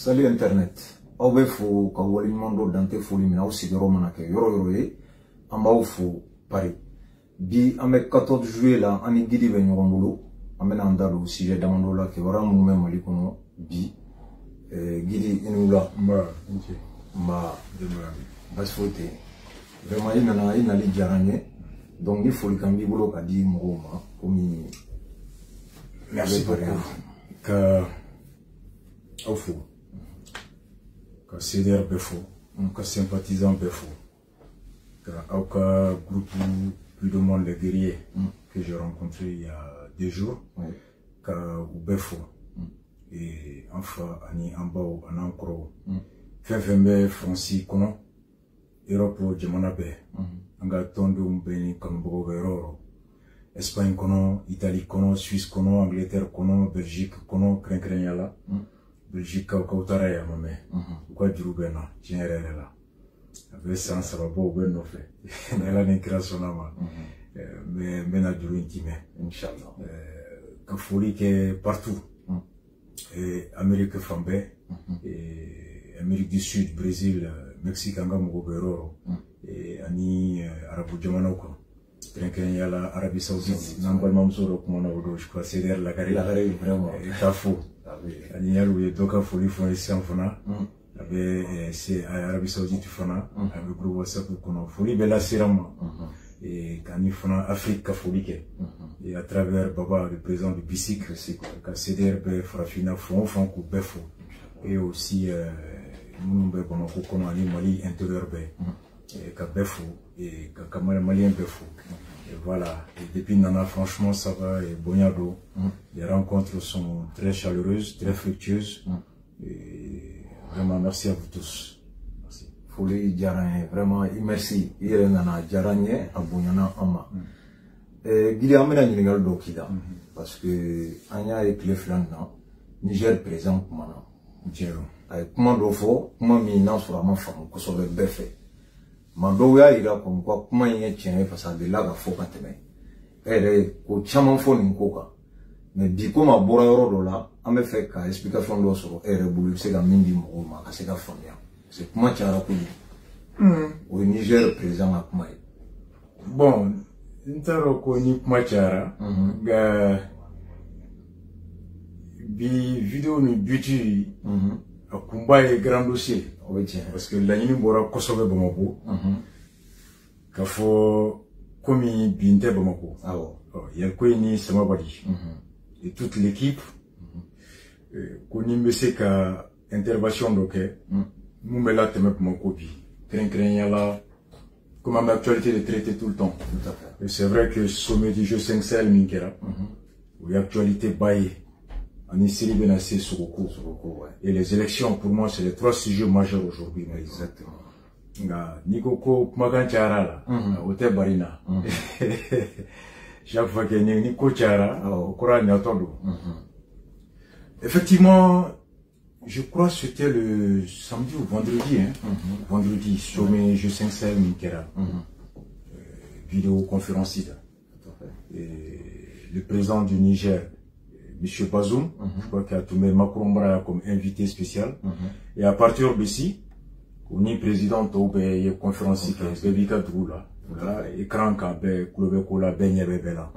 Salut Internet. Aw be fo ka wali mondo dante foli mina aw sigiro mana ke yoro ye amba fo Paris. Bi ame 14 juillet la ani gidi be ñogon bulu amena andalo sujet damando la ke wara mu mem mali kono bi gidi inula ma bas fote vraiment ina li jarane donc il faut le cambi bolo ka di mo ma komi merci beaucoup ka au fond ka CDR befo ka sympathisant befo ka aucun groupe plus de monde les guerriers que j'ai rencontré il y a 2 jours ka befo et enfin ani ambao anankro fefembe Francis kono Europe jamana be anga tondo mbeni kambo beroro Espagne kono Italie kono Suisse kono Angleterre kono Belgique kono krenkrenyala Belgique au kautara ya mame kwa jurubena generele la avec ça ça va pas no fait la n'incrasona ma mais mena juru intime inchallah ka foli ke partout et Amérique fambe et Amérique du Sud Brésil Mexique anga mo beroro et ani arabu jamana ko Kenya la Arabie Saoudite nambal mamsoro ko na wodo je crois c'est la carrière vraiment tafo ani yalu ye doka foli fo isan fona abe c'est Arabie Saoudite fona abe groupe WhatsApp ko no foli bela sirama et kani fona Afrique ka foli ke et à travers baba le président du BICIC ka CDRB frafina fon ko befo et aussi Mumbe kono ko kono ali Mali intérieur be et ka befo et ka malien befo et voilà et depuis Nana franchement ça va et Bonyado les rencontres sont très chaleureuses très fructueuses et vraiment merci à vous tous merci foli jarane vraiment merci ire nana jarane abonyana ama gidi amena nyingal do kida parce que anya e clé flanna Niger présent kumana Jero ay kuma do fo kuma mi na sura ma famu ko so be befe ma do ya ira ko ko kuma yin chene parce que la ga fo ka teme ere ko chama fo ni ko ka mais bi ko ma bora yoro do la ame fe ka explication do so ere bulu se ga mindi mo ma ka se ga fo ya c'est kuma chara ko ni au Niger présent à kuma bon intero ko ni kuma chara ga bi vidéo ni buti a combat est grand dossier parce que la nuit bora kosobe Bamako ka fo komi binte Bamako il y a quoi ni sama badi et toute l'équipe koni mbese ka intervention doké mumela teme Bamako bi kren yala comme en actualité de traiter tout le temps et c'est vrai que sommet du jeu 5 Sahel minkera où actualité baye en Syrie, Benassi, Soroko. Et les élections, pour moi, c'est les 3 sujets majeurs aujourd'hui. Exactement. Nikoko Maganchara, Ote Barina. Chaque fois qu'il y a Niko Chara, au Coran Nyatondo. Effectivement, je crois que c'était le samedi ou vendredi, vendredi, sommet G5 Sahel Minkera. Vidéoconférence. Le président du Niger, Monsieur Bazoum, je crois qu'il a tombé Macron comme invité spécial. Et à partir d'ici, on est président de la conférence qui est Bébika Droula. Voilà, écran quand Klobe Kola Benye Bebela.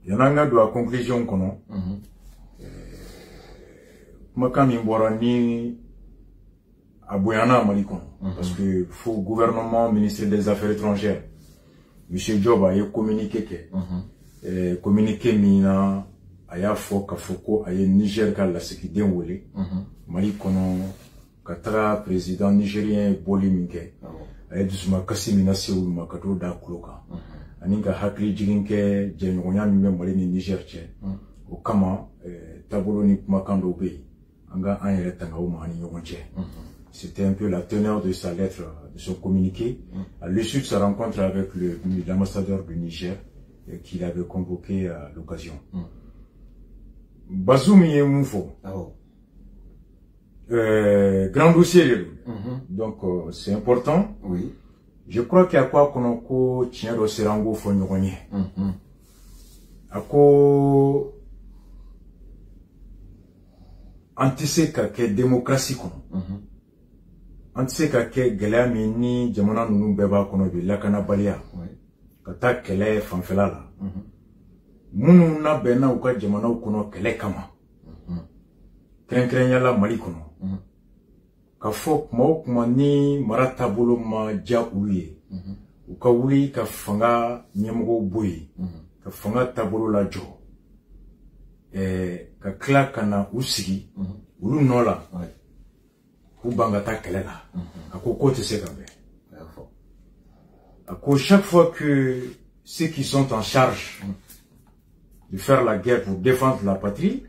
Il y en a un de la conclusion qu'on a. Makam Imborani Abouyana Malikon. Parce que faut gouvernement, ministre des Affaires étrangères. Monsieur Job a communiqué que. Communiqué Mina. Aya fo ka foko aye Niger ka la sécurité wole mali kono katra président nigérien boli minke aye dusuma kasimina sewu makato da kloka aninga hakli jiginke jenyonya mi mali ni Niger che o kama tabolo ni makando be anga ayere tanga o mani yonche c'était un peu la teneur de sa lettre de son communiqué à l'issue de sa rencontre avec l'ambassadeur du Niger qu'il avait convoqué à l'occasion. Bazoum est moufo. Grand dossier. Donc c'est important. Oui. Je crois qu'il y a quoi qu'on a tient le serango fonyoronye. Ako an tɛ se ka kɛ démocratie kɔnɔ an tɛ se ka kɛ gɛlɛya min ni jamana ninnu bɛɛ b'a kɔnɔ bi lakanabaliya ka taa kɛlɛ fanfɛla la minnu labɛnna u ka jamanaw kɔnɔ kɛlɛ kama kɛrɛnkɛrɛnyala Mali kɔnɔ ka fɔ kuma o kuma ni mara taabolo ma diya olu ye u ka wuli ka fanga ɲɛmɔgɔw bɔ yen ka fanga taabolo lajɔ ka tila ka na u sigi olu nɔ la k'u ban ka taa kɛlɛ la a ko k'o tɛ se ka bɛn a ko chaque fois que ceux qui sont en charge de faire la guerre pour défendre la patrie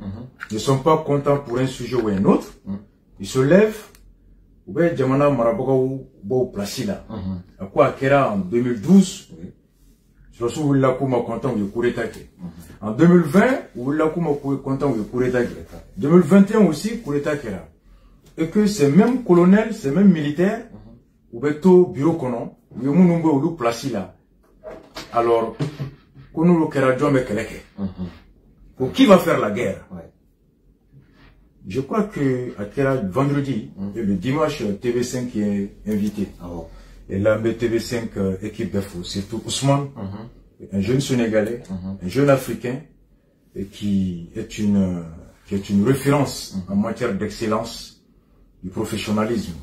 ne sont pas contents pour un sujet ou un autre ils se lèvent ou bien jamana marabagaw b'o place la a ko a kɛra en 2012 surtout wulila k'u ma content u ye coup d'état kɛ en 2020 wulila k'u ma content u ye coup d'état kɛ 2021 aussi coup d'état kɛra et que ces mêmes colonels ces mêmes militaires u bɛ to bureau kɔnɔ u ye minnu bɛ olu place la alors ko n'olu kɛra jɔn bɛ kɛlɛ kɛ ko qui va faire la guerre. Je crois que à vendredi et le dimanche TV5 qui est invité. Et là, TV5 équipe d'Afro, surtout Ousmane, un jeune Sénégalais, un jeune Africain, et qui est une référence en matière d'excellence, du professionnalisme,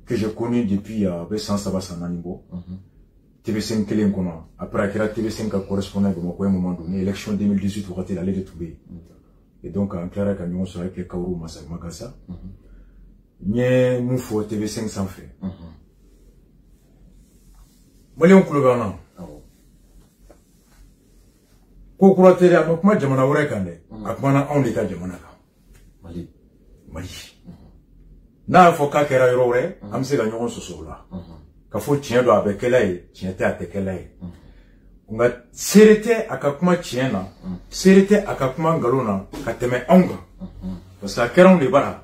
que j'ai connu depuis Bessan Sabasa Nanibo. TV5 Kelen Kona. Après, TV5 a correspondu à un moment donné, élection 2018, où il allait de trouver. Et donc, en clair, quand nous sommes avec Kaourou Massa Makassa, nous moufo TV5 sans fait. Moi, on coule vraiment. Kokura télé, donc moi, jamana ore kande. Akmana on l'état jamana. Mali. Na foka kera yorore, amse ga nyon sosola. Ka fo tien do avec kelay, tien te atekelay. Nga serete akakuma tiena serete akakuma ngalona kateme onga parce que kera on de bara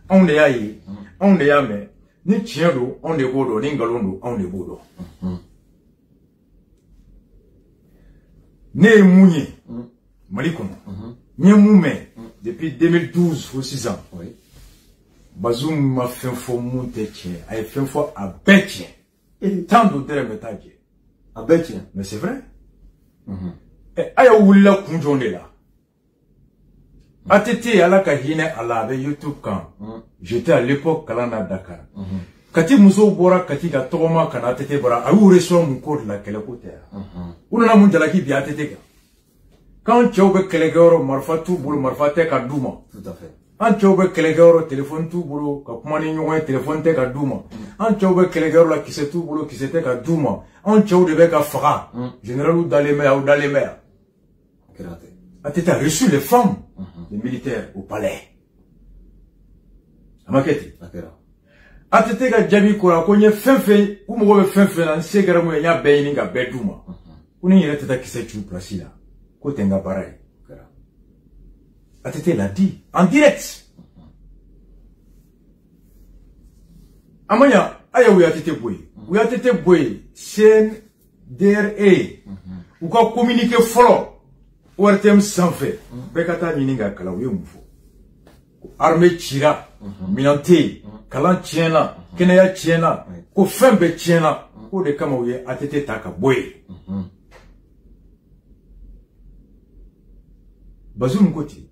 on de yayi on de yame ni tiendo on de bodo ni ngalondo on de bodo ne munye Mali kono nye mume depuis 2012 ou 6 ans Bazoum m'a fait fo monter tien a fait fo a betien et tant d'autres métages mais c'est vrai. Aya wula kunjonde la. Atete ala kahine ala avec YouTube quand j'étais à l'époque kalana Dakar. Kati muso bora kati ka toma kana atete bora ayu reso mun ko la kele ko terre. Una mun jala ki bi atete ka. Quand tu obe kele goro marfatu bulu marfate ka duma. Tout à fait. An chobe kelegoro téléphone tout bolo ka kuma ni nyongwe téléphone te ka duma an chobe kelegoro la kise tout bolo kise te ka duma an chobe de ka fara général ou dans les mers a été reçu les femmes les militaires au palais amaketi a été ka jabi ko la ko nye fenfe ou mo be fenfe na segara mo nya be ni ga be duma uni yele tata kise tu place là ko tenga pareil. ATT l'a dit en direct. Amanya, aya ou ATT boy. Ou ATT boy, CNDRA. Ou quoi communiquer follow. Ou RTM sans fait. Bekata mininga kala ou yomufo. Armée tira, minante, kalan tiena, kenaya tiena, ko fembe tiena, ko de kama ou ATT taka boy. Bazoum koti.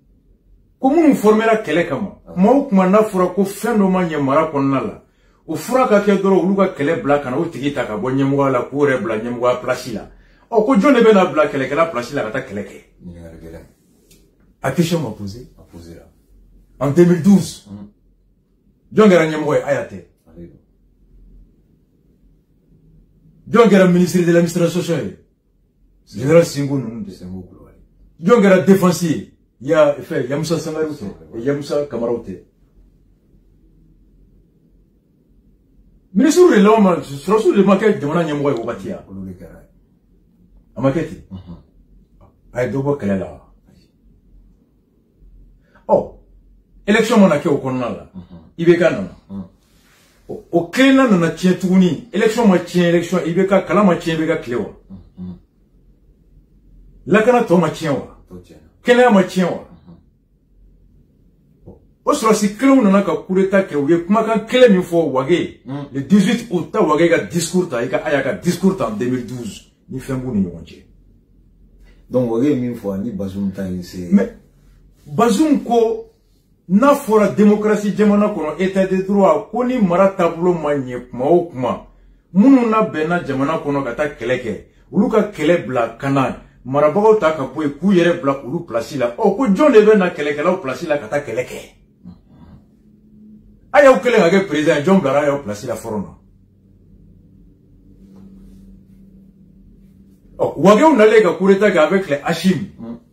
Comment on formera kele kama mo kuma na fura ko fendo ma nyamara konna la o fura ka ke doro uluka kele black na o tigita ka bo nyamwa la ko re bla nyamwa place la o ko jone be na black kele kala place la ka ta kele ke a question m'a posé là en 2012 jongera nyamwa ayate jongera ministre de l'administration sociale général Singo nous de Singo jongera défensier il y a fait Yamoussa Sangaroute et Yamoussa Kamaroute. Ministre de l'homme, sur le maquette de mon amour au Batia. A maquette. Aïe, d'où qu'elle est là. Oh, élection monarchie au Conal. Ibeka non. Au Kena non a tient tout ni. Élection ma tient, élection Ibeka, Kalama tient Ibeka Cléo. La Kana Toma tient. Quel est ma tien? sɔrɔsi kelenw nana ka coup d'état kɛ u ye kumakan kelen min fɔ Wage le 18 août ta Wage ka discours ta aya ka discours ta en 2012 ni fɛn b'u ni ɲɔgɔn cɛ. Donc Wage min fɔ ni Bazoum ta ye c'est mais Bazoum ko n'a fɔra démocratie jamana kɔnɔ état de droit ko ni mara taabolo ma ɲɛ kuma o kuma minnu na bɛnna jamana kɔnɔ ka taa kɛlɛ kɛ olu ka kɛlɛ bila kana marabagaw ta ka bɔ yen k'u yɛrɛ bila olu place la ko jɔn de bɛ na kɛlɛkɛlaw place la ka taa kɛlɛ kɛ a y'aw kɛlen ka kɛ président jɔn bilara a y'aw place la fɔlɔ na Wagew nalen ka coup d'état kɛ avec les Hachim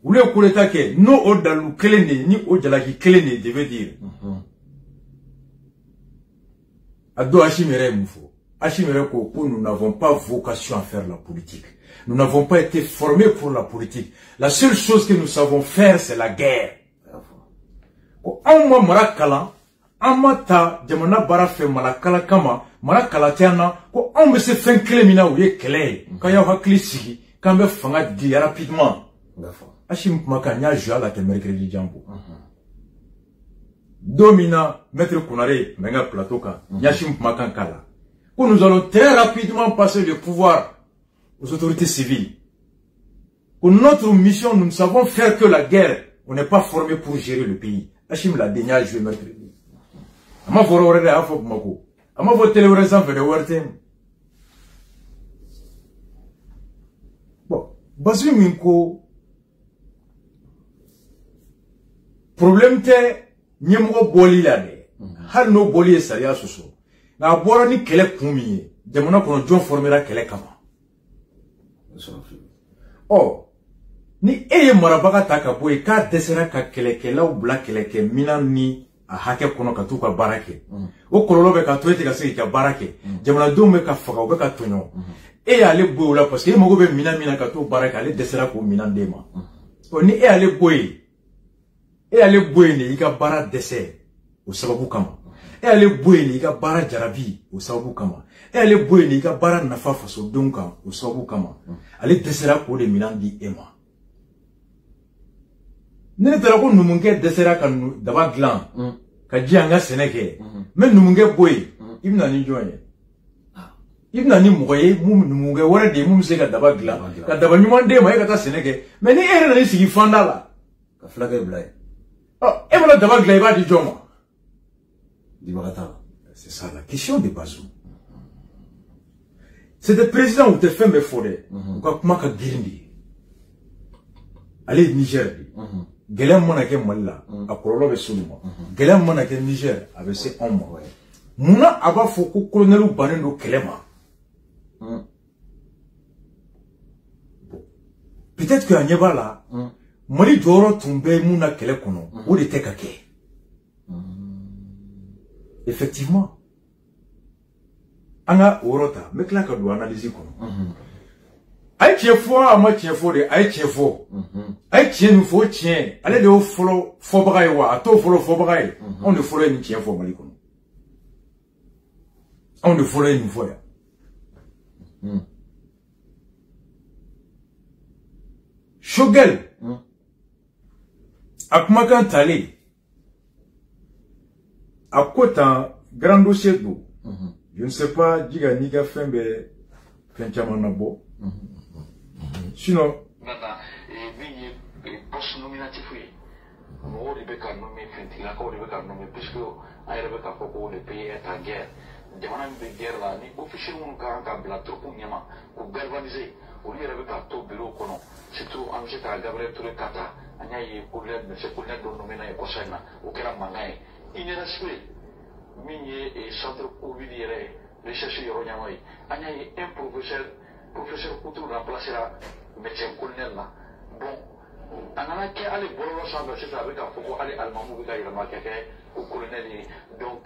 olu ye coup d'état kɛ n'o o dalu kelen de ni o jalaki kelen de devait dire a don Hachim yɛrɛ ye mun fɔ Hachim yɛrɛ ko nous n'avons pas vocation à faire la politique. Nous n'avons pas été formés pour la politique. La seule chose que nous savons faire, c'est la guerre. Ko anw ma mara kalan, an ma ta jamana baara fɛ mara kala kama, mara kala tɛ an na, ko anw bɛ se fɛn kelen min na o ye kɛlɛ ye. K'an y'aw hakili sigi, k'an bɛ fanga di rapidement. Hachim kumakan n y'a joué à la tɛ mercredi jango. Don min na maître Konare bɛ n ka plateau kan, n y'a Hachim kumakan k'a la. Ko nous allons très rapidement passer le pouvoir aux autorités civiles. Pour notre mission, nous ne savons faire que la guerre. On n'est pas formé pour gérer le pays. Hachim l'a dénié joué mercredi. Ama foro wɛrɛ de y'a fɔ Bamako. Ama fɔ télé wɛrɛ sanfɛ de wɛrɛ tɛ. Bon, Bazoum min ko problème tɛ ɲɛmɔgɔ bɔli la dɛ. Hali n'o bɔli ye sariya sɔsɔ. Nka a bɔra ni kɛlɛ kun min ye, jamana kɔnɔ jɔn formera kɛlɛ kama. Ni e ye marabaga ta ka bɔ yen k'a dɛsɛra ka kɛlɛkɛlaw bila kɛlɛkɛ minan ni a hakɛ kɔnɔ ka t'u ka baara kɛ o kɔlɔlɔ bɛ ka to e tɛ ka se k'i ka baara kɛ jamanadenw bɛ ka faga u bɛ ka tɔɲɔ e y'ale bɔ o la parce que e mago bɛ minan min na ka t'o baara kɛ ale dɛsɛra k'o minan d'e ma ni e y'ale bɔ yen de i ka baara dɛsɛ o sababu kama e y'ale bɔ yen de i ka baara jarabi o sababu kama e y'ale bɔ yen de i ka baara nafa fasodenw kan o sababu kama ale dɛsɛra k'o de minan di e ma ne taara ko numukɛ dɛsɛra ka daba dilan ka ji an ka sɛnɛ kɛ mais numukɛ bɔ yen i bɛna ni jɔn ye i bɛna ni mɔgɔ ye numukɛ wɛrɛ de ye mun bɛ se ka daba dilan ka daba ɲuman d'e ma e ka taa sɛnɛ kɛ mais ni e yɛrɛ nan'i sigi fanda la ka fulakɛ bila yen e mana daba dilan i b'a di jɔn ma dibaga t'a la c'est ça la question de Bazoum c'est des présidents u tɛ fɛn bɛɛ fɔ dɛ u ka kuma ka girin de ye ale ye Niger de gɛlɛya mana kɛ Mali la a kɔlɔlɔ bɛ s'olu ma gɛlɛya mana kɛ Niger a bɛ se anw ma munna a b'a fɔ ko colonel bannen don kɛlɛ ma peut-être que a ɲɛ b'a la Mali jɔyɔrɔ tun bɛ mun na kɛlɛ kɔnɔ o de tɛ ka kɛ effectivement an ka o yɔrɔ ta n bɛ tila ka don analyse kɔnɔ a ye tiɲɛ fɔ a ma tiɲɛ fɔ de a ye tiɲɛ fɔ a ye tiɲɛ min fɔ o tiɲɛ ale de y'o fɔlɔ fɔbaga ye wa a t'o fɔlɔ fɔbaga ye anw de fɔlɔ ye nin tiɲɛ fɔ Mali kɔnɔ anw de fɔlɔ ye nin fɔ yan Shogel a kumakan talen a ko tan grand dossier don je ne sais pas Djiga n'i ka fɛn bɛ fɛn caman nabɔ sinon min ye poste nominatif ye mɔgɔw de bɛ ka nommé fɛntigilakaw de bɛ ka nommé puisque an yɛrɛ bɛ k'a fɔ ko le pays est en guerre jamana min bɛ guerre la ni officier minnu ka kan ka bila troupes ɲɛma k'u galvaniser olu yɛrɛ bɛ ka to bureau kɔnɔ surtout an bɛ se ka Gabriel Touré Kata an y'a ye colonel dɔ nommé na ye kɔsa in na o kɛra mankan ye INRSP min ye centre Covid yɛrɛ recherche yɔrɔ ɲɛma ye an y'a ye un professeur Koutou remplacé la médecin colonel là bon an kana kɛ hali bɔlɔlɔ sanfɛ sisan a bɛ k'a fɔ ko hali alimamu bɛ ka yɛlɛma ka kɛ o colonel ye donc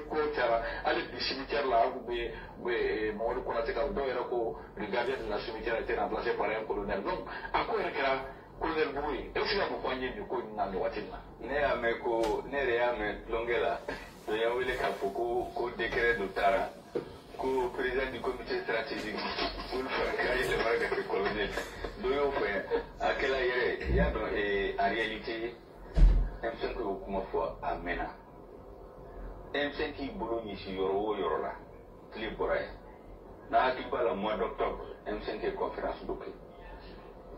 ko cayara hali bi cimetière la an kun bɛ Mamadu Konate kan dɔw yɛrɛ ko le gardien de la cimetière était remplacé par un colonel donc a ko yɛrɛ kɛra colonel bugu ye e bɛ se ka mun fɔ an ye nin ko in na nin waati in na. Ne y'a mɛn ko ne yɛrɛ y'a mɛn tulonkɛ la o y'an wele k'a fɔ ko décret dɔ taara ko président du comité stratégique olu fana k'a yɛlɛma ka kɛ colonel dɔ y'o fɛ a kɛla yɛrɛ i y'a dɔn en réalité denmisɛn ko kuma fɔ a mɛnna M5 k'i bolo ɲɛsin yɔrɔ o yɔrɔ la tile bɔra yen n'a hakili b'a la mois d'octobre M5 ye conférence dɔ kɛ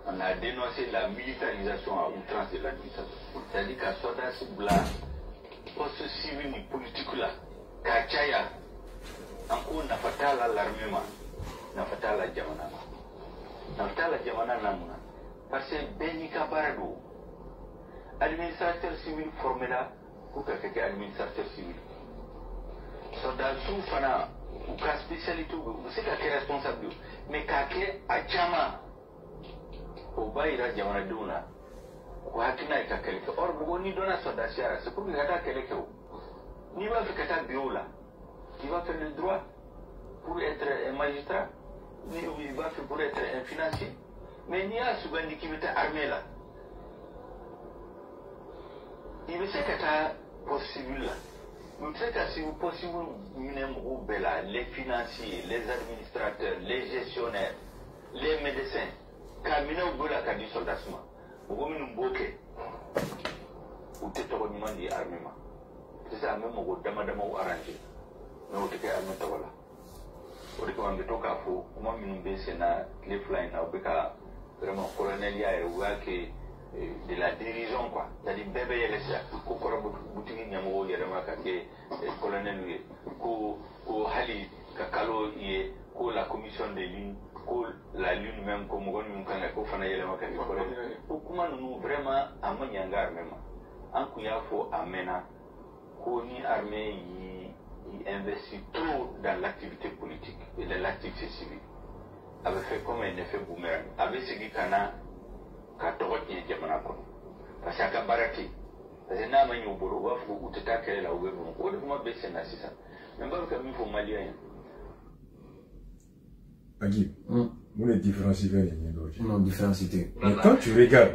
on a dénoncé la militarisation à outrance de l'administration c'est-à-dire ka soldats bila poste civil ni politique la k'a caya an ko nafa t'a la l'armée ma nafa t'a la jamana ma nafa t'a la jamana na mun na parce que bɛɛ n'i ka baara don administrateur civil formé la ko ka kɛ administrateur civil soldats fana u ka spécialité u bɛ se ka kɛ responsable mais k'a kɛ a caman o b'a yira jamanadenw na ko hakilina ye ka kɛlɛ kɛ or mɔgɔ n'i donna soldatiya la c'est pour que ka taa kɛlɛ kɛ o n'i b'a fɛ ka taa bureau la tu vas faire le droit pour être un magistrat il va faire pour être un financier mais n'i y'a sugandi k'i bɛ taa armée la i bɛ se ka taa poste civil la u tɛ se ka sigi poste civil minɛ mɔgɔw bɛɛ la les financiers les administrateurs les gestionnaires les médecins k'a minɛw bɔ la ka di soldats ma mɔgɔ minnu b'o kɛ u tɛ tɔgɔ ɲuman di armée ma sisan an bɛ mɔgɔ dama damaw arranger mais o tɛ kɛ armée tɔgɔ la o de kama n bɛ to k'a fɔ kuma minnu bɛ sen na tile fila in na u bɛ ka vraiment coloneliya yɛrɛ u y'a kɛ de la dirigeant quoi c'est-à-dire bɛɛ bɛ yɛlɛ sisan ko kɔrɔ butigi ɲɛmɔgɔw yɛlɛma ka kɛ colonel ye ko hali ka kalo ye ko la commission de lune ko la lune même ko mɔgɔ ninnu kan ka ko fana yɛlɛma ka kɛ colonel o kuma ninnu vraiment a ma ɲɛ an ka armée ma an kun y'a fɔ a mɛnna ko ni armée y'i investit trop dans l'activité politique et dans l'activité civile a bɛ fait comme un effet boomerang a bɛ segin ka na ka tɔgɔ tiɲɛ jamana kɔnɔ parce que a ka baara tɛ yen parce que n'a ma ɲɛ u bolo u b'a fɔ u tɛ taa kɛlɛ la u bɛ don o de kuma bɛ sen na sisan mais n b'a fɛ ka min fɔ maliyɛn ye. Agib, où les différences il y a non différence tɛ. Mais quand tu regardes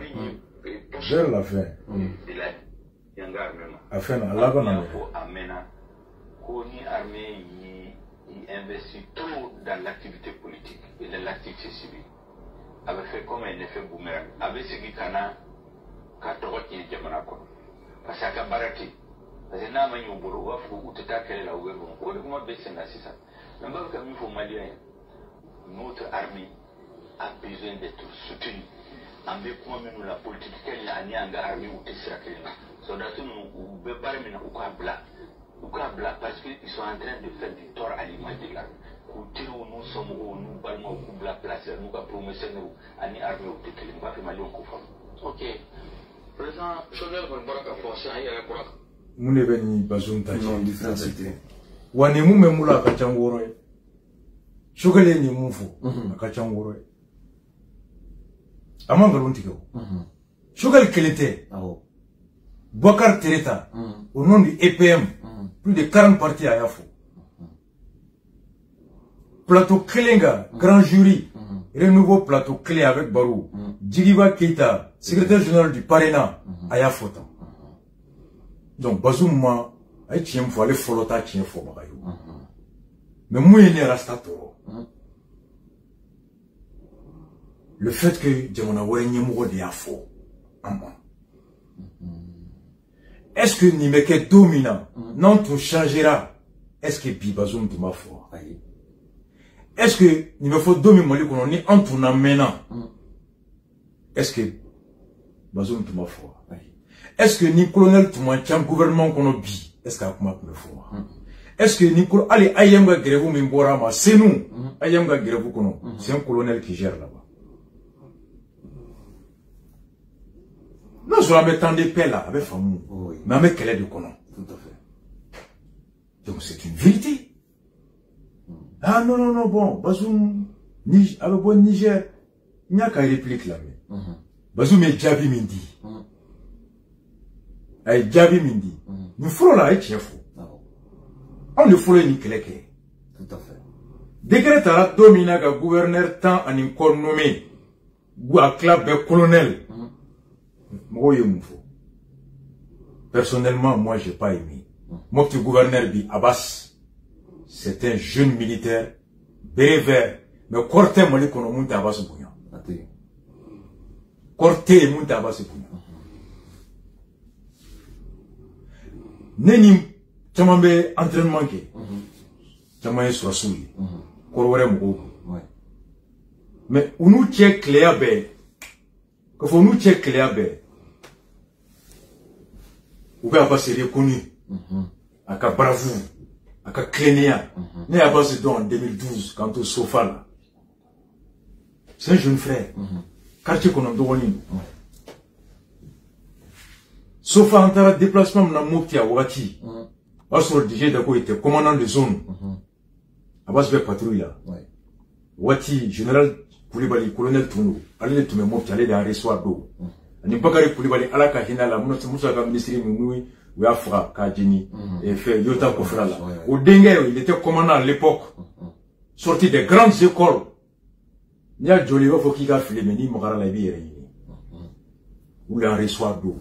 vers la fin, à fin à la bonne année. Ko ni armée y'i investit trop dans l'activité politique et dans l'activité civile a bɛ fait comme un effet boomerang a bɛ segin ka na ka tɔgɔ tiɲɛ jamana kɔnɔ parce que a ka baara tɛ yen parce que n'a ma ɲɛ u bolo u b'a fɔ u tɛ taa kɛlɛ la u bɛ don o de kuma bɛ sen na sisan mais n b'a fɛ ka min fɔ maliyɛn ye notre armée a besoin d'être soutenue an bɛ kuma minnu la politique kɛli ani an ka armée u tɛ sira kelen na soldats ninnu u bɛ baara min na u k'a bila. Parce qu'ils sont en train de faire du tort à l'image de l'armée. Nous sommes nous balmons la place, nous avons promotionné à l'armée au téléphone. Nous avons fait mal au confort. Ok. Président, Choguel, vous avez forcé à y aller pour la. Nous ne venons pas besoin de non différence tɛ. Wa ni mu même la ka ca wɔɔrɔ ye Choguel ni mun fɔ a ka ca wɔɔrɔ ye a ma nkalon tigɛ o Choguel kelen tɛ Boubacar Tereta au nom du EPM plus de 40 partis à Yafo. Plateau Kelenga, grand jury, renouveau plateau clé avec Barou, Djigiba Keita, secrétaire général du Parena, à Yafo. Donc, Bazouma, a été un fois les folota qui est fort. Mais moi, il n'est pas toro. Le fait que Djamona Wenyemouro de Yafo, est-ce que Nimeke dominant, non tout changera? Est-ce que Bibazoum de ma foi? Est-ce que Nimefo dominant Mali qu'on est en tournant maintenant? Est-ce que Bazoum de ma foi? Est-ce que ni colonel Toumantian gouvernement qu'on a bi? Est-ce qu'il y a comment me foi? Est-ce que ni allez Ayanga Grevou Mimborama, c'est nous, Ayanga Grevou qu'on c'est un colonel qui gère là-bas. Non, je vais mettre des paix là, avec famille. Mais avec quelle est de colon. Tout à fait. Donc c'est une vérité. Ah non, non, non, bon, Bazoum, avec bon Niger, il n'y a qu'à réplique là. Bazoum est Djabi Mindi. Aïe, Djabi Mindi. Nous ferons là, et fou. On ne fout ni quelqu'un. Tout à fait. Décret à la domina que gouverneur tant en une nommé. Ou à club de colonel. Personnellement, moi, j'ai pas aimé. Mon petit gouverneur dit Abbas, c'est un jeune militaire, vert, mais Corté Mali qu'on a monté Abbas Bouyan. Corté monté Abbas Bouyan. neni caman bɛ entraînement kɛ caman ye sɔrɔsiw ye kɔrɔ wɛrɛ mɔgɔw mais u n'u cɛ tileya bɛɛ k'a fɔ u n'u cɛ tileya bɛɛ u bɛ Abbas reconnu a ka bravoure a ka tilennenya ne Abbas dɔn en 2012 quand au Sofa là c'est un jeune frère quartier kɔnɔ dɔgɔnin Sofa en taara déplacement na Mopti a wagati o y'a sɔrɔ DJ Dako était commandant de zone Abbas bɛ patrouille la wagati général Koulibaly colonel Tounou ale de tun bɛ Mopti ale de y'a reçoit do ani Bakari Koulibaly ala ka hinɛ la Musa ka ministre ninnu u y'a faga k'a jeni fait Yota Kofra la o denkɛ il était commandant à l'époque sorti des grandes écoles n'i y'a joli i b'a fɔ k'i ka fili mais n'i magara la i b'i yɛrɛ ɲini u y'a reçoit do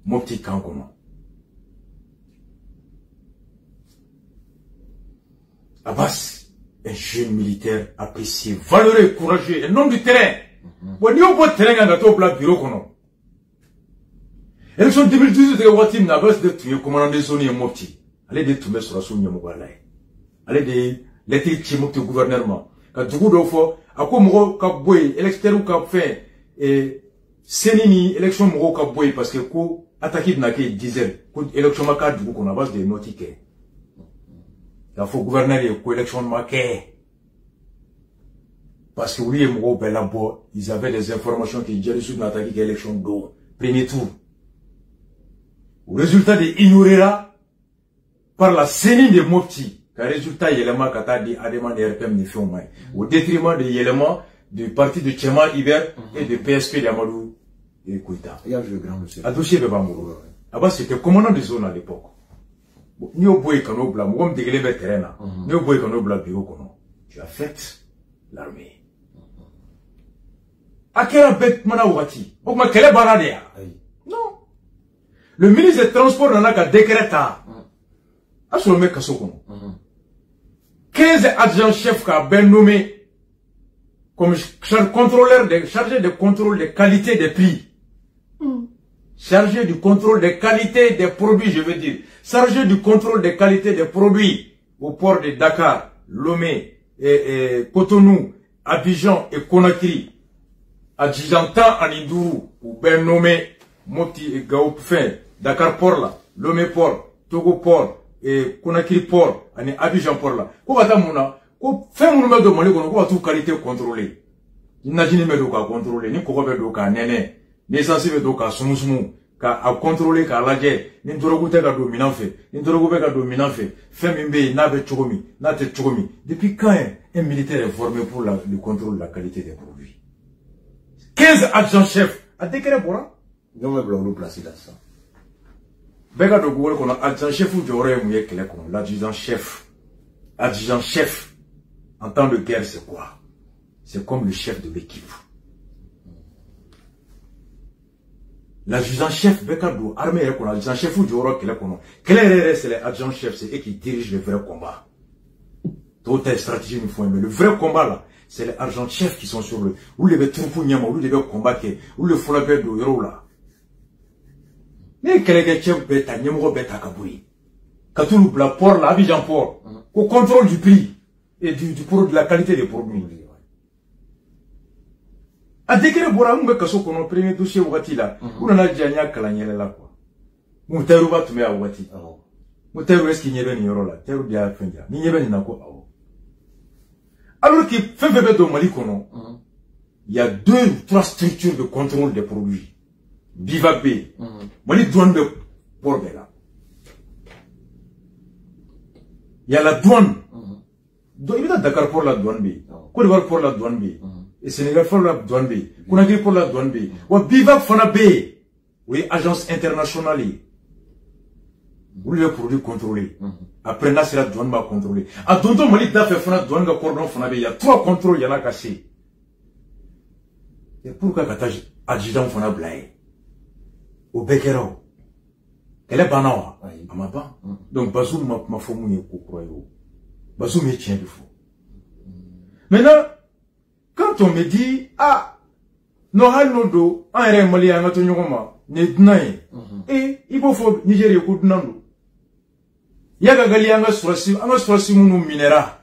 Mopti kan kɔnɔ Abbas, un jeune militaire apprécié, valeureux, courageux, un homme du terrain. Bon, ni au bout de terrain, quand on a bureau, qu'on élection 2012, il y a Abbas de tuer commandant de zone et Mopti. Allez de tomber sur la zone Yamogala. Allez de l'électrique Mopti au gouvernement. Quand du coup, il faut, à quoi Moro Kaboué, électeur ou Kabfé, et Sénini, élection Moro Kaboué, parce que coup, attaqué de Nake, disait, coup, élection Maka, du coup, qu'on a base de notiques. Il faut gouverner les élections de Maquet. Parce que oui, ils avaient des informations qui disaient que l'attaque de l'élection d'eau. Premier tour. Au résultat de ignorer là, par la CENI de Mopti, le résultat élément qu'a dit Adéman et RPM ne font pas. Au détriment des éléments du parti de Tchema Iber et de PSP d'Amadou et Kouita. Il y a le grand monsieur. Adouché Bebamou. Abbas c'était commandant de zone à l'époque. Ni au boy qu'on obla, moi me dégueule vers terrain. Ni au boy qu'on obla bureau qu'on tu as fait l'armée. À quelle bête manawati? Ou ma quelle baradea? Non. Le ministre des Transports n'en a qu'à décréter. À ce moment Kassokon. 15 adjoints-chefs qu'a bien nommé comme contrôleur chargé de contrôle de qualité des prix. Chargé du contrôle des qualités des produits, je veux dire. Chargé du contrôle des qualités des produits au port de Dakar, Lomé, et Cotonou, Abidjan et Conakry. Adjudantant en Indourou, ou bien nommé Mopti et Gaoupfin, Dakar port là, Lomé port, Togo port, et Conakry port, et Abidjan port là. Quoi va t'amouna? Quoi fait mon numéro de Mali, quoi va tout qualité contrôlée? N'imagine pas de quoi contrôler, ni quoi va de quoi néné. Ni sensible do ka sumusumu ka a contrôler ka lajɛ ni dorogu tɛ ka don minan fɛ ni dorogu bɛ ka don minan fɛ fɛn min bɛ yen n'a bɛ cogo min n'a tɛ cogo min depuis quand un militaire est formé pour le contrôle de la qualité des produits 15 adjoints-chefs a décret bɔra jɔn bɛ bila olu place la sisan bɛɛ ka don google kɔnɔ adjoint-chef jɔyɔrɔ ye mun ye kɛlɛ kɔnɔ l'adjudant-chef en temps de guerre c'est quoi? C'est comme le chef de l'équipe. L'adjudant-chef, armée, l'adjudant-chef ou Djoro, c'est l'adjudant-chef, c'est eux qui dirigent le vrai combat. D'autres stratégies nous font, mais le vrai combat là, c'est les adjudants-chefs qui sont sur le, où les troupes nyama, où les combattre, où le folabé de Yoro là. Mais quel est le bêta, nyamoro bêta kaboui. Quand on ouvre la port là, Abidjan port, au contrôle du prix et de la qualité des produits. A décret bora mbe kaso kono premier dossier wati la on a janya kala nyele la quoi mutaru ba tume a wati mutaru eski nyebe ni yoro la teru dia fenja ni nyebe ni nako awo alors que fefebe do Mali kono il y a 2 ou 3 structures de contrôle des produits Biva B Mali douane de port là il y a la douane donc il y a Dakar pour la douane B Côte d'Ivoire pour la douane B et Sénégal pour la douane B, Conakry pour la douane B, ou Biva Fana B, oui, agence internationale. Vous les produits contrôlés. Après, là, c'est la douane va contrôler. À Tonton Mali, d'affaire fait Fana douane va cordon Fana B, il y a 3 contrôles, il y en a cassé. Et pourquoi quand adjudant Fana Blaye? Au Bekero. Elle est banawa. À ma ban. Donc, Bazou m'a fait mouiller pour croire. Bazou me tient du fou. Maintenant, quand on me dit, ah, no hal no do, en ré mali en ato nyoma, ne dnaye il faut Nigeria ko dunando yaga gali anga surasi munu minera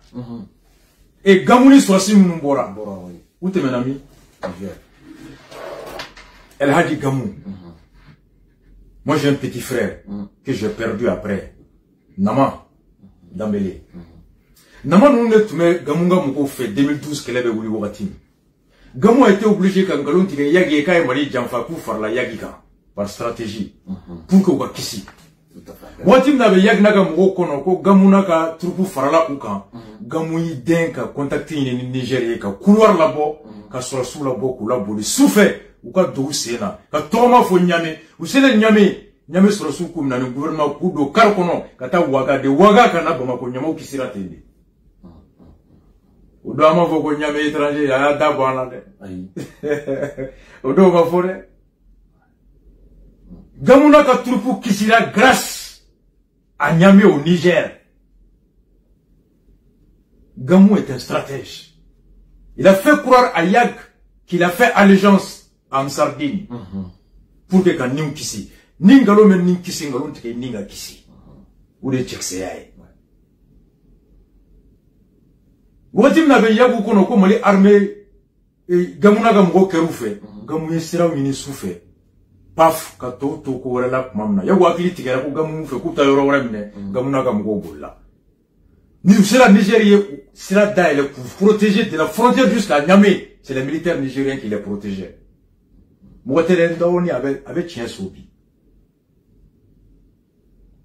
et gamuni surasi munu bora ute menami El Hadji Gamou. Moi j'ai un petit frère que j'ai perdu après Nama Dambélé. Nama nous ne tume Gamunga Moko fait 2012 qu'elle avait voulu Wagatim. Gamou a été obligé quand Galon Tige Yagi et Kaye Mali Djanfa pour faire la Yagika par stratégie pour que Wakisi. Watim n'avait Yagnaga Moko Konoko, Gamunaka Trupu Farala Oukan, Gamou Denka contacté une Nigeria, ka couloir là-bas, ka sur sous là-bas, ka la souffert. Ou ka dou sena ka toma fo nyame ou sele nyame sur sous comme na le gouvernement ku do kar kono kata waga de waga kana bama ko nyama kisira tende o do ama fo ko nyame étranger ya da bana de ay o do ma fo de Gamuna ka troupe kisira grâce à Niamey au Niger. Gamou est un stratège. Il a fait croire à Yag qu'il a fait allégeance en Sardine pour que quand nous kisi ningalo men ning kisi ngalo tike ninga kisi ou de tchekse yae wotim na be yagu kono ko mali armée gamuna gam go kerufe gamu yesira wini soufe paf ka to ko wala mamna yagu akili tike ko gamu fe ku ta yoro wala mine gamuna gam go bolla ni sera Nigeria sera daile pour protéger de la frontière jusqu'à Niamey. C'est les militaires nigériens qui les protégeaient. Mouatelen avait tien sobi.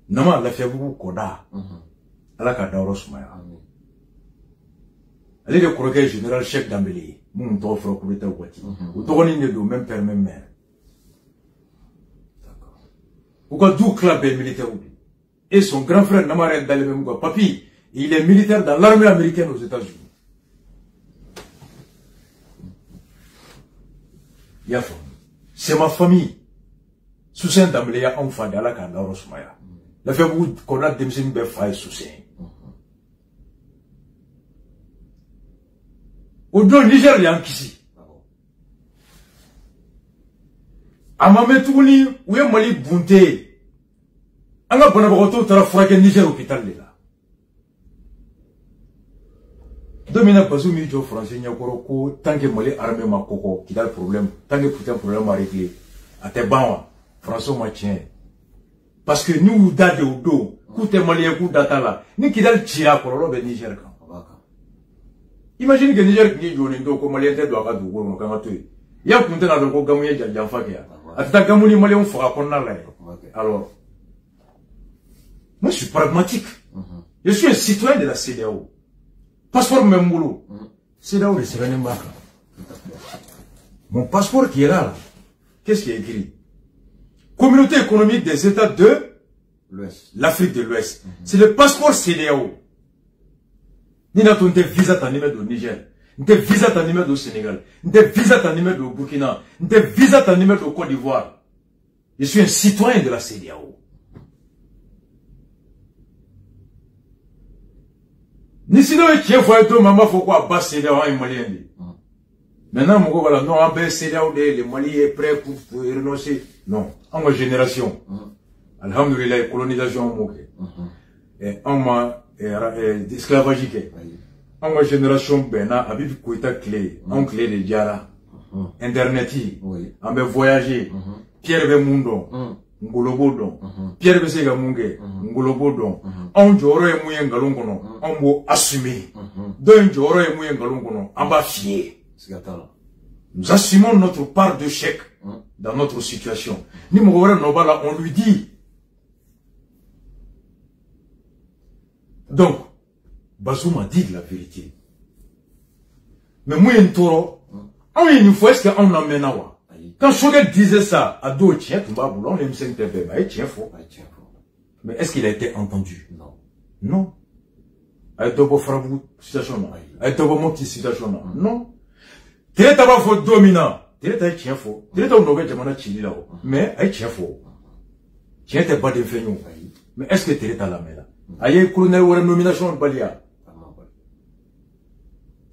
Nama la fait beaucoup koda. Ala ka dauro sumaya. Ali de croquet général chef d'Ambélé. Mon to fro ko beta wati. O to ni ne do même père même mère. D'accord. Ou ka dou club militaire et son grand frère Namare dans le même quoi. Papi, il est militaire dans l'armée américaine aux États-Unis. Yafo. C'est ma famille. Soussaint d'Amléa, on fait de la Kanda Rosmaya. La fait beaucoup qu'on a des messieurs failles Soussaint. Au dos Niger, il y a un kisi. Amametouni, où est Mali Bunté? Anga Bonabaroto, tu as frappé Niger hôpital là. Domina Bazoumi jo français nyakoro tant que Mali armée ma koko qui a le problème tant que putain problème à régler à tes bancs français ma tient parce que nous dade au dos coûte Mali coup data là ni qui dal tira pour le Niger quand imagine que Niger qui joue ndo ko Mali était doit ka du ko ka to ya kunte na do ko gamu ya janfa ke atata gamu ni Mali on fera qu'on là alors moi je suis pragmatique je suis un citoyen de la CEDEAO. Passeport même boulot. C'est là où c'est un embarque. Mon passeport qui est là, qu'est-ce qui est écrit? Communauté économique des États de l'Afrique de l'Ouest. C'est le passeport CEDEAO. Ni n'a ton visa t'animé au Niger, ni visa t'animé au Sénégal, ni visa t'animé au Burkina, ni visa t'animé au Côte d'Ivoire. Je suis un citoyen de la CEDEAO. Ni si non qui faut être maman faut quoi bas CEDEAO en malien. Maintenant mon voilà non en bas CEDEAO les Mali est prêt pour renoncer. Non, en ma génération. Alhamdoulilah colonisation moqué. Et en ma esclavagique. En ma génération bena Habib Koïta clé, en clé de Diara. Internet en be voyager. Pierre Bemundo. Ngolobodo Pierre Besega Munge Ngolobodo on joro e muye ngalon kono on bo assumer don joro e muye ngalon kono on va fier nous assumons notre part de chèque dans notre situation ni mo wora no bala on lui dit donc Bazoum a dit la vérité mais muye ntoro on une fois est-ce qu'on emmène wa. Quand Choguel disait ça à deux tiens, on aime ça mais est-ce qu'il a été entendu? Non. Non. A été beau frabou, situation. A été beau monti, situation. Non. Télé tabac faut dominant. Télé tabac tient faux. Télé tabac nouvelle jamana chili là-haut. Mais, a tient faux. Tient t'es pas de feignon. Mais est-ce que télé tabac la main là? Aïe, colonel ou la nomination de Balia?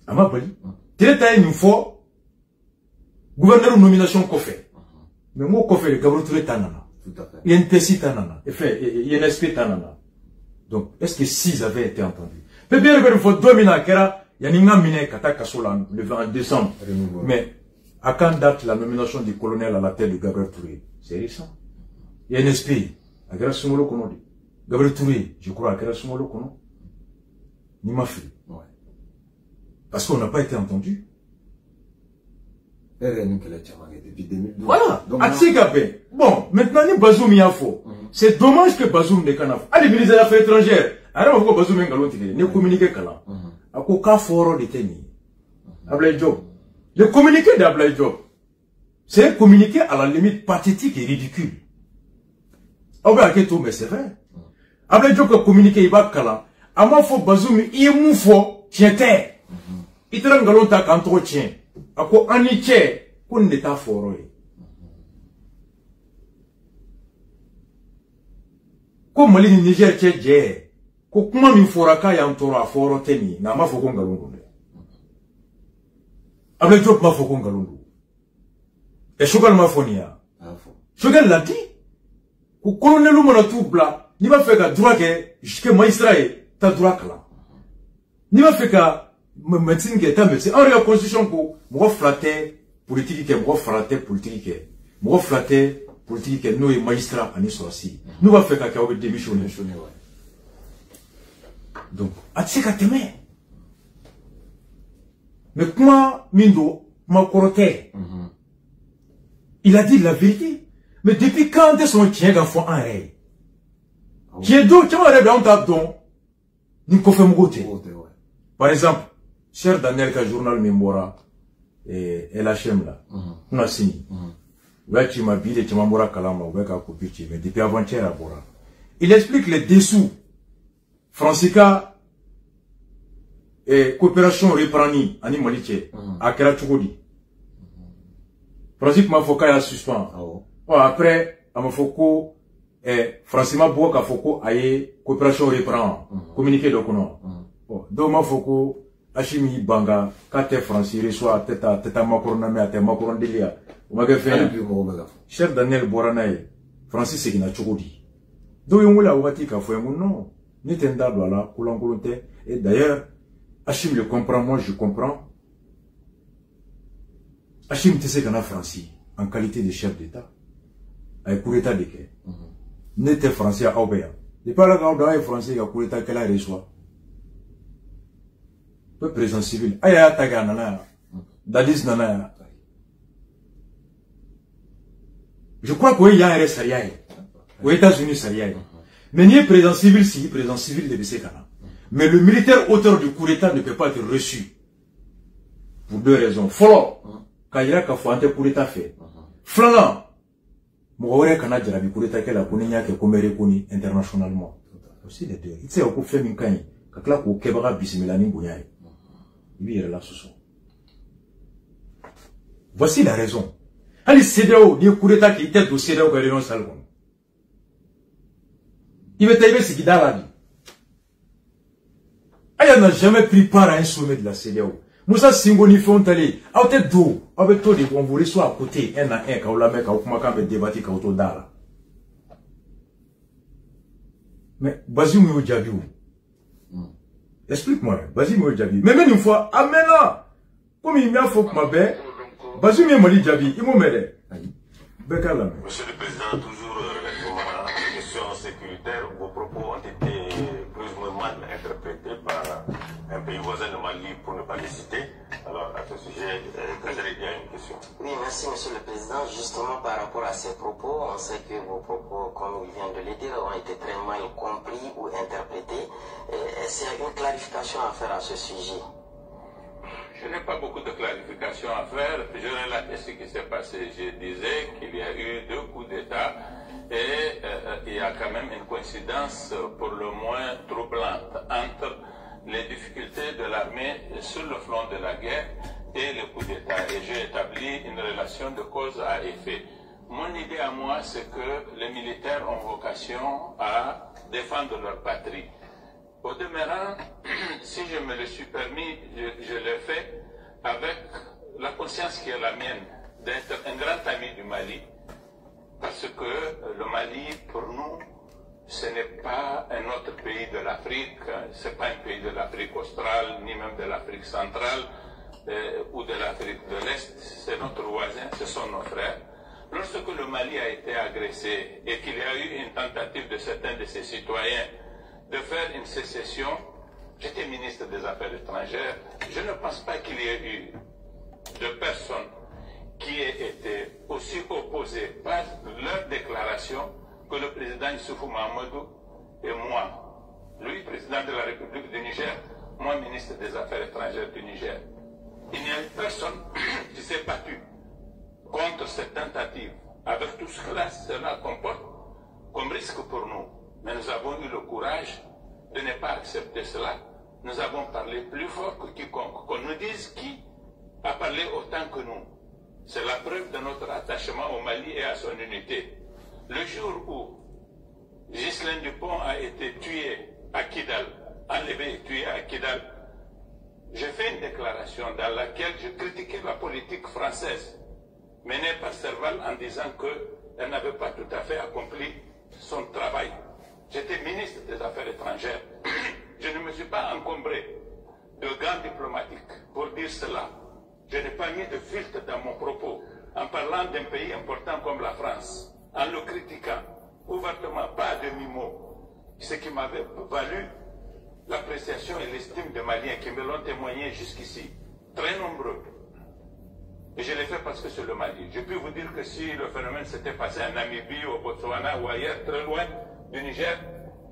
Ama Bali. Télé tabac une fois. Gouverneur nomination qu'on fait. Mais moi, quand fait le Gabriel Touré Tanana, il y a une Tessie Tanana, il y a une SP Tanana. Donc, est-ce que s'ils avaient été entendus? Peut bien que il faut 2000 ans, il y a une mine le 20 décembre. Mais, à quand date la nomination du colonel à la tête de Gabriel Touré? C'est récent. Il y a une SP, à Gabriel Kono. Gabriel Touré, je crois, à Gabriel Kono. Ni m'a fait. Parce qu'on n'a pas été entendu. Voilà. Bon, maintenant, Bazoum y a faux. C'est dommage que Bazoum n'est qu'un affaire. Allez, ministre des Affaires étrangères. Alors, on va Bazoum est galon tigre. Ne communiquer qu'à là. À quoi qu'à fort de tenir. Ablaï Job. Le communiqué d'Ablaï Job, c'est un communiqué à la limite pathétique et ridicule. Mais c'est vrai. Ablaï Job a communiqué, il va qu'à là. À moi, faut Bazoum, il est mou fort, tiens terre. Il te rend galon ta qu'entretien. À quoi on y tient, qu'on n'est pas fort. Ko Mali ni Niger che je ko kuma min fora ka ya ntoro aforo teni na ma foko ngalungu ne Ablaï Diop ma foko ngalungu e shogal ma fonia shogal l'a dit ko colonel mo na tubla ni ba feka droit ke jusque magistrat ta droit kala ni ba feka médecine ke ta médecine en constitution ko mo flatter politique ke mo flatter politique ke mo flatter politique nous et magistrat en aussi. Nous va faire qu'à démissionner. Donc, à ce qu'à t'aimer. Mais comment Mindo m'a coroté? Il a dit la vérité. Mais depuis quand est-ce qu'on tient d'enfant en rêve? Qui est d'autres, tu vois, on tape donc. Nous confirmons côté. Par exemple, cher Daniel, qui a journal Memora et LHM là, on a signé. Il explique les dessous. Francica et coopération reprendue en Maliché à Kerachugodi. Francis Mafoka a suspend. Après, à Mafoko et Francima Boka Foko a coopération reprend. Communiqué de Kono. Donc Mafoko, Hachimi Banga, Kate Francis reçoit Teta Makoroname à Temakorondelia. Cher Daniel Boranaï, Francis Segina Chogodi. Donc, on l'a ouati qu'a fait mon nom. N'étenda là, Koulangolonté. Et d'ailleurs, Hachim le comprend, moi je comprends. Hachim te sait qu'on a Francis, en qualité de chef d'État. Avec coup d'État de quai. N'était Francis à Aubert. n'est pas là quand on est français, quand on est qu'elle a reçu. Le président civil, aya taga nana, dadis nana. Je crois qu'il y a un reste sérieux. Aux États-Unis, sérieux. Mais ni président civil, si président civil de Bessékana. Mais le militaire auteur du coup d'État ne peut pas être reçu. Pour deux raisons. Follow, quand il y a un coup d'État fait. Flanant, Mouaoué Kanadja, la coup d'État qu'elle a connu, qui est comme reconnu internationalement. Aussi les deux. Il sait au fait une caille, quand là, au Kebara, Bissimilani Bouyaï. Lui, il est là ce soir. Voici la raison. Allez, CDO, il y a un coup d'État qui était au CDO qui est dans le salon. Il va tailler ce qu'il a dit. Il n'a jamais pris part à un sommet de la CDO. Moussa Singoni Fontali, à tête d'eau, avec toi, on voulait soit à côté, un à un, quand on l'a mis, quand on m'a débattu, quand on l'a. Mais, Bazim ou Djabiou. Explique-moi, Bazim ou Djabiou. Mais même une fois, amena, comme il m'a fait ma bête, Bazim et Mali Djabi, il m'a m'aidé. Monsieur le Président, toujours relativement à la question sécuritaire, vos propos ont été plus ou moins mal interprétés par un pays voisin de Mali, pour ne pas les citer. Alors, à ce sujet, il y a une question. Oui, merci Monsieur le Président. Justement, par rapport à ces propos, on sait que vos propos, comme il vient de le dire, ont été très mal compris ou interprétés. Est-ce qu'il y a une clarification à faire à ce sujet? Je n'ai pas beaucoup de clarifications à faire. Je relate ce qui s'est passé. Je disais qu'il y a eu 2 coups d'État et il y a quand même une coïncidence pour le moins troublante entre les difficultés de l'armée sur le front de la guerre et le coup d'État. Et j'ai établi une relation de cause à effet. Mon idée à moi, c'est que les militaires ont vocation à défendre leur patrie. Au demeurant, si je me le suis permis, je l'ai fait avec la conscience qui est la mienne d'être un grand ami du Mali parce que le Mali, pour nous, ce n'est pas un autre pays de l'Afrique, ce n'est pas un pays de l'Afrique australe, ni même de l'Afrique centrale ou de l'Afrique de l'Est, c'est notre voisin, ce sont nos frères. Lorsque le Mali a été agressé et qu'il y a eu une tentative de certains de ses citoyens de faire une sécession, j'étais ministre des Affaires étrangères, je ne pense pas qu'il y ait eu de personnes qui aient été aussi opposées par leur déclaration que le président Issoufou Mahamadou et moi, lui, président de la République du Niger, moi, ministre des Affaires étrangères du Niger. Il n'y a personne qui s'est battu contre cette tentative, avec tout ce que cela comporte comme risque pour nous. Mais nous avons eu le courage de ne pas accepter cela. Nous avons parlé plus fort que quiconque. Qu'on nous dise qui a parlé autant que nous. C'est la preuve de notre attachement au Mali et à son unité. Le jour où Ghislain Dupont a été tué à Kidal, enlevé et tué à Kidal, j'ai fait une déclaration dans laquelle je critiquais la politique française menée par Serval en disant qu'elle n'avait pas tout à fait accompli son travail. J'étais ministre des Affaires étrangères. Je ne me suis pas encombré de gants diplomatiques pour dire cela. Je n'ai pas mis de filtre dans mon propos en parlant d'un pays important comme la France, en le critiquant ouvertement, pas à demi-mot, ce qui m'avait valu l'appréciation et l'estime des Maliens qui me l'ont témoigné jusqu'ici, très nombreux. Et je l'ai fait parce que c'est le Mali. Je peux vous dire que si le phénomène s'était passé en Namibie, au Botswana ou ailleurs, très loin du Niger,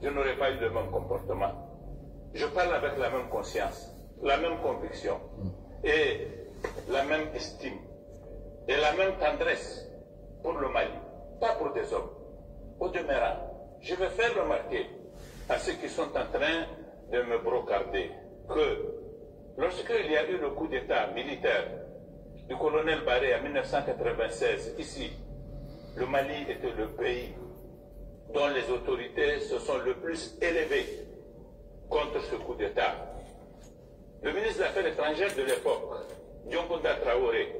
je n'aurais pas eu le même comportement. Je parle avec la même conscience, la même conviction et la même estime et la même tendresse pour le Mali, pas pour des hommes. Au demeurant, je vais faire remarquer à ceux qui sont en train de me brocarder que lorsqu'il y a eu le coup d'État militaire du colonel Barré en 1996, ici, le Mali était le pays dont les autorités se sont le plus élevées contre ce coup d'État. Le ministre des Affaires étrangères de l'époque, Dioncounda Traoré,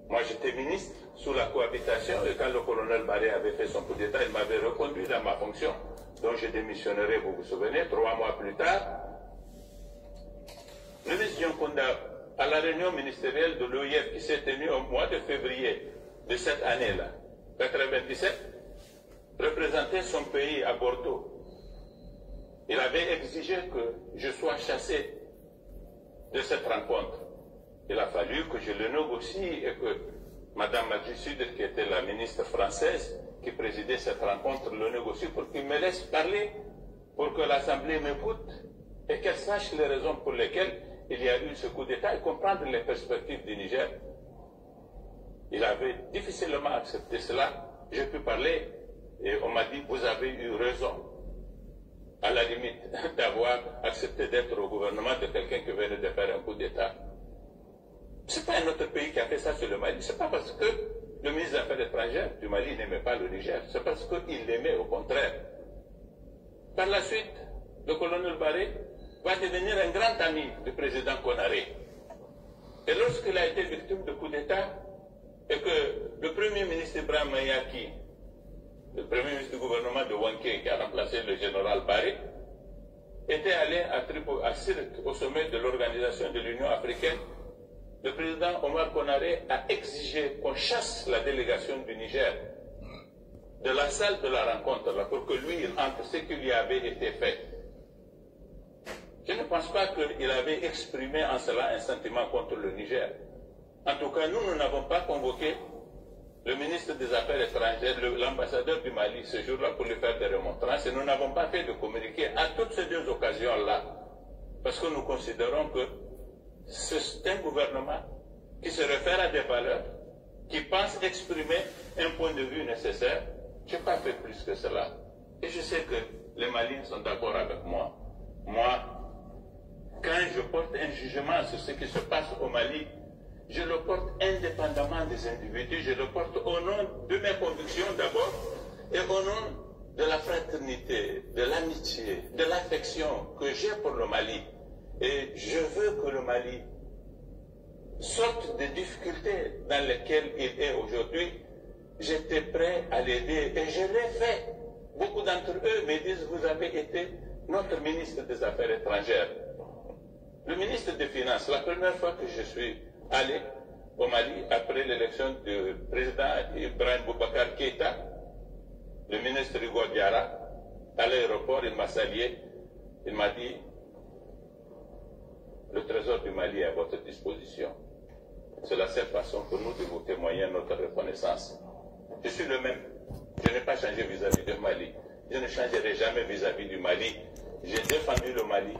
moi j'étais ministre sous la cohabitation et quand le colonel Barré avait fait son coup d'État, il m'avait reconduit dans ma fonction, dont je démissionnerai, vous vous souvenez, 3 mois plus tard. Le ministre Dioncounda, à la réunion ministérielle de l'OIF qui s'est tenue au mois de février de cette année-là, 1997, représentait son pays à Bordeaux. Il avait exigé que je sois chassé de cette rencontre. Il a fallu que je le négocie et que Mme Madjusud, qui était la ministre française qui présidait cette rencontre, le négocie pour qu'il me laisse parler, pour que l'Assemblée m'écoute et qu'elle sache les raisons pour lesquelles il y a eu ce coup d'État et comprendre les perspectives du Niger. Il avait difficilement accepté cela. J'ai pu parler et on m'a dit, vous avez eu raison, à la limite, d'avoir accepté d'être au gouvernement de quelqu'un qui venait de faire un coup d'État. Ce n'est pas un autre pays qui a fait ça sur le Mali. Ce n'est pas parce que le ministre des Affaires étrangères du Mali n'aimait pas le Niger. C'est parce qu'il l'aimait au contraire. Par la suite, le colonel Barré va devenir un grand ami du président Konaré. Et lorsqu'il a été victime de coup d'État, et que le premier ministre Ibrahim Mayaki, le premier ministre du gouvernement de Wanké, qui a remplacé le général Barré, était allé à Sirte, au sommet de l'Organisation de l'Union africaine, le président Omar Konaré a exigé qu'on chasse la délégation du Niger de la salle de la rencontre, là, pour que lui, il entre ce qui lui avait été fait. Je ne pense pas qu'il avait exprimé en cela un sentiment contre le Niger. En tout cas, nous n'avons pas convoqué le ministre des Affaires étrangères, l'ambassadeur du Mali, ce jour-là, pour lui faire des remontrances, et nous n'avons pas fait de communiqué à toutes ces deux occasions-là, parce que nous considérons que c'est un gouvernement qui se réfère à des valeurs, qui pense exprimer un point de vue nécessaire. Je n'ai pas fait plus que cela. Et je sais que les Maliens sont d'accord avec moi. Moi, quand je porte un jugement sur ce qui se passe au Mali, je le porte indépendamment des individus, je le porte au nom de mes convictions d'abord, et au nom de la fraternité, de l'amitié, de l'affection que j'ai pour le Mali. Et je veux que le Mali sorte des difficultés dans lesquelles il est aujourd'hui, j'étais prêt à l'aider et je l'ai fait. Beaucoup d'entre eux me disent, vous avez été notre ministre des Affaires étrangères. Le ministre des Finances, la première fois que je suis allé au Mali, après l'élection du président Ibrahim Boubacar Keïta, le ministre Hugo Diarra, à l'aéroport, il m'a salué, il m'a dit, le trésor du Mali est à votre disposition. C'est la seule façon pour nous de vous témoigner notre reconnaissance. Je suis le même. Je n'ai pas changé vis-à-vis du Mali. Je ne changerai jamais vis-à-vis du Mali. J'ai défendu le Mali